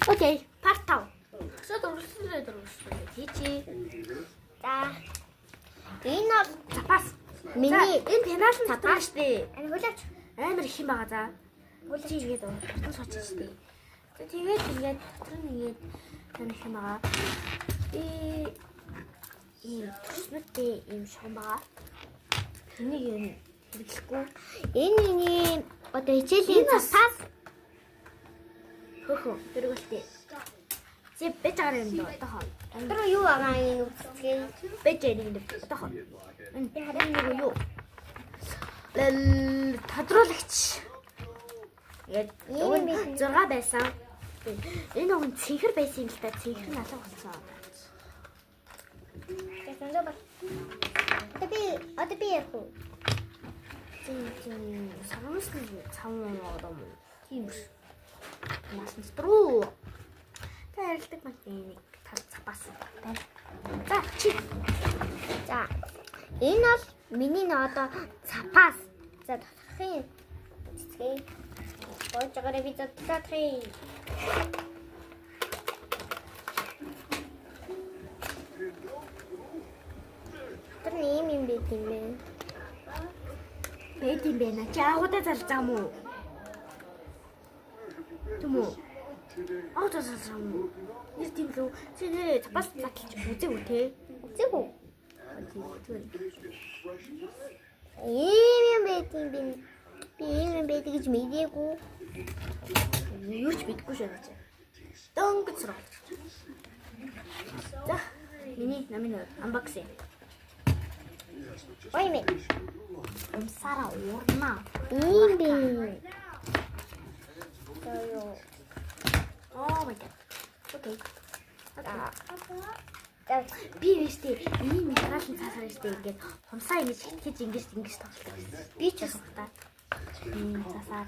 Окей, part 5. Өсөд өрсөлдөд хийчи. За. Энэ бол Запас. миний Энэ пенальт запас штэ. энэ хулаач. Амар их юм байгаа за. Хулж ийгээд хурдан сууч штэ. Тэгээд дотор нь ингээд тань их юм байгаа. Ийм төсмөдтэй ийм шон байгаа. Энийг юм хэрэглэхгүй. Энэ миний одоо хичээлийн запас. Хөхөө дөрвөлтэй. Зэ бэж байгаа юм доо тохоо. Дотор юу байгаа энэ үсгээ. Бэж нэг тохоо. Энэ харин нэг юу? Тодруулагч. Яг энэ 6 байсан. Энэ хүн цэнхэр байсан юм л та. Цэнхэр нь алга болсон. Тэсэндээ ба. Одоо би яах вэ? Сарамсны цаван ором. Тийм биш. Масын струу. Тайлдаг мань тал запас. За чи. За. Энэ бол миний нэг одоо запас. За татахын. Цэцгээ. Болж байгаараа би татахын. Тэр юм бэ тийм бэ? Бэт юм бэ на. Чаагуудаа залж байгаа мó. Түмүү. Аутаа залж байгаа мó. Нэр тийм лөө. Чи нэрээ запас затлж үзээгүй те. Үзээгүй. Тийм. Ийм бэ тийм бэ? Би ийм бэ гэж мэдээгүй. Юу ч битгүй шүү дээ. Дөнгөж сурах. За, миний намын unboxing. Ой мэ. Сара урна. Ийм бэ. Тоо. Oh my god. Окей. За. Би вэстэй ийм металлын цаасаар вэстэй ингээд хумсаа ингэж тоглолдог. Би ч бас та. Цаасаар.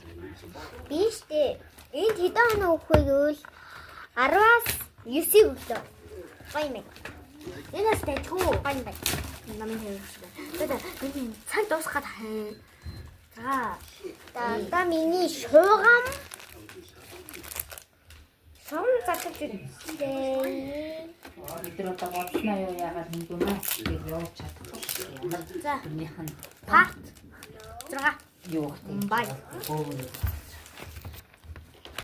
Би штэ. Энд хэдэн хоног өгөх вэ гэвэл 10-аас 9-ийг өглөө. Ой мэ. Энэс дэжгүй. Ой мэ. Намын хэлсэн. Тэгээд энэ цаг дуусгаад хаа. За. За миний шуугам. Сон цацаж үзтээ. Өдөр одоо бодлоо юу яагаад нэгдүнээс гэж явуулж чадахгүй. За. Өмнөх нь Part 6. юу гэх юм. Бай. Өөр